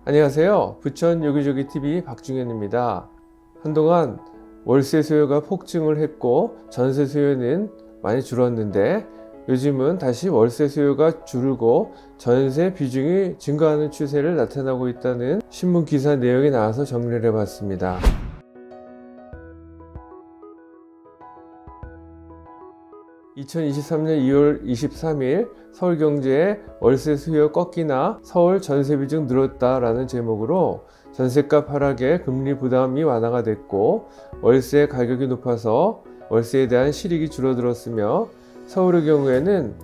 안녕하세요. 부천 요기조기TV 박중현입니다. 한동안 월세 수요가 폭증을 했고 전세 수요는 많이 줄었는데 요즘은 다시 월세 수요가 줄고 전세 비중이 증가하는 추세를 나타나고 있다는 신문 기사 내용이 나와서 정리를 해봤습니다. 2023년 2월 23일 서울경제의 월세 수요 꺾이나 서울 전세 비중 늘었다라는 제목으로 전세값 하락에 금리 부담이 완화가 됐고 월세 가격이 높아서 월세에 대한 실익이 줄어들었으며 서울의 경우에는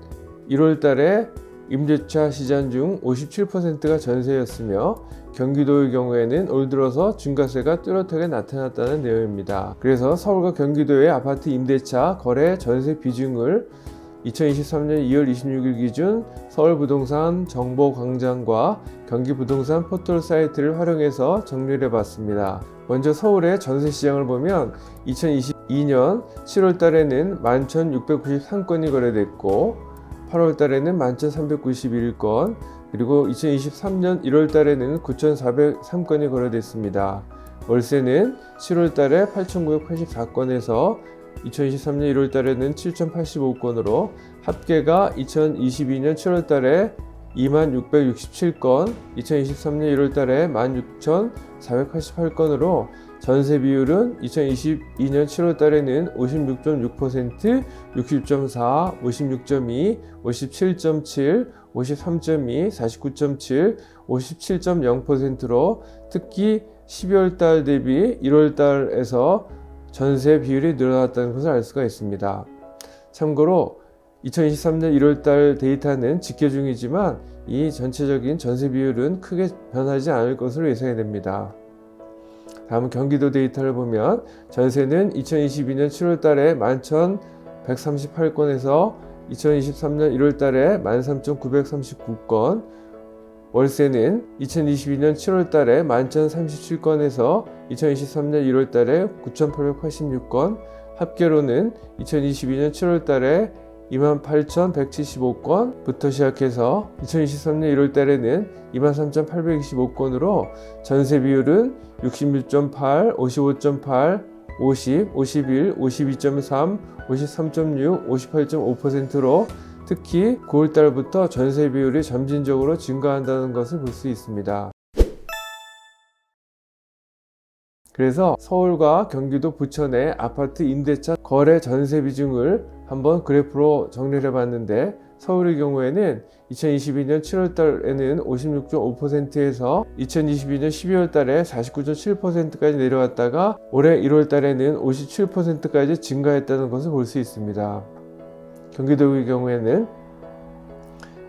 1월 달에 임대차 시장 중 57%가 전세였으며 경기도의 경우에는 올 들어서 증가세가 뚜렷하게 나타났다는 내용입니다. 그래서 서울과 경기도의 아파트 임대차 거래 전세 비중을 2023년 2월 26일 기준 서울부동산 정보광장과 경기부동산 포털 사이트를 활용해서 정리를 해봤습니다. 먼저 서울의 전세 시장을 보면 2022년 7월 달에는 11,693건이 거래됐고 8월 달에는 11,391건, 그리고 2023년 1월 달에는 9,403건이 거래됐습니다. 월세는 7월 달에 8,984건에서 2023년 1월 달에는 7,085건으로 합계가 2022년 7월 달에 26,667건, 2023년 1월 달에 16,488건으로 전세 비율은 2022년 7월 달에는 56.6%, 60.4, 56.2, 57.7, 53.2, 49.7, 57.0%로 특히 12월 달 대비 1월 달에서 전세 비율이 늘어났다는 것을 알 수가 있습니다. 참고로 2023년 1월 달 데이터는 집계 중이지만 이 전체적인 전세 비율은 크게 변하지 않을 것으로 예상이 됩니다. 다음은 경기도 데이터를 보면 전세는 2022년 7월 달에 11,138건에서 2023년 1월 달에 13,939건, 월세는 2022년 7월 달에 11,037건에서 2023년 1월 달에 9,886건, 합계로는 2022년 7월 달에 28,175건부터 시작해서 2023년 1월 달에는 23,825건으로 전세 비율은 66.8, 55.8, 50, 51, 52.3, 53.6, 58.5%로 특히 9월 달부터 전세 비율이 점진적으로 증가한다는 것을 볼 수 있습니다. 그래서 서울과 경기도 부천의 아파트 임대차 거래 전세 비중을 한번 그래프로 정리를 해봤는데 서울의 경우에는 2022년 7월 달에는 56.5%에서 2022년 12월 달에 49.7%까지 내려왔다가 올해 1월 달에는 57%까지 증가했다는 것을 볼 수 있습니다. 경기도의 경우에는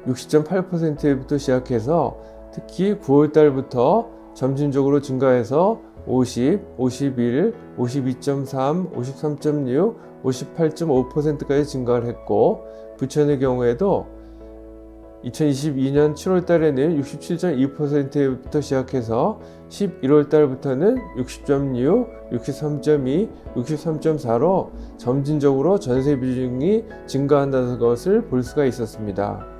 60.8%부터 시작해서 특히 9월 달부터 점진적으로 증가해서 50, 51, 52.3, 53.6, 58.5%까지 증가를 했고 부천의 경우에도 2022년 7월 달에는 67.2%부터 시작해서 11월 달부터는 60.6, 63.2, 63.4로 점진적으로 전세 비중이 증가한다는 것을 볼 수가 있었습니다.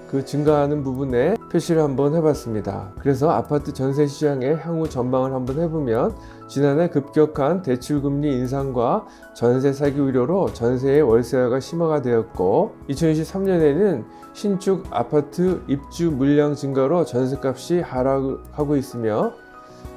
그 증가하는 부분에 표시를 한번 해봤습니다. 그래서 아파트 전세 시장의 향후 전망을 한번 해보면 지난해 급격한 대출금리 인상과 전세 사기 우려로 전세의 월세화가 심화가 되었고 2023년에는 신축 아파트 입주 물량 증가로 전세값이 하락하고 있으며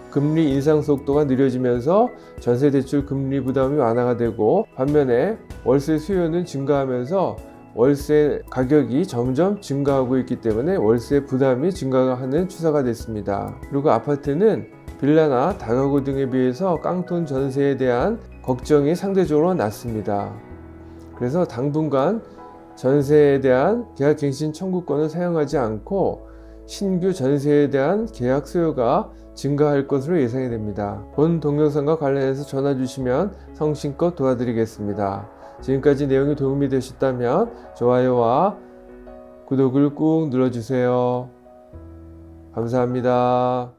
금리 인상 속도가 느려지면서 전세 대출 금리 부담이 완화가 되고 반면에 월세 수요는 증가하면서 월세 가격이 점점 증가하고 있기 때문에 월세 부담이 증가하는 추세가 됐습니다. 그리고 아파트는 빌라나 다가구 등에 비해서 깡통 전세에 대한 걱정이 상대적으로 낮습니다. 그래서 당분간 전세에 대한 계약갱신 청구권을 사용하지 않고 신규 전세에 대한 계약 수요가 증가할 것으로 예상이 됩니다. 본 동영상과 관련해서 전화 주시면 성심껏 도와드리겠습니다. 지금까지 내용이 도움이 되셨다면 좋아요와 구독을 꾹 눌러주세요. 감사합니다.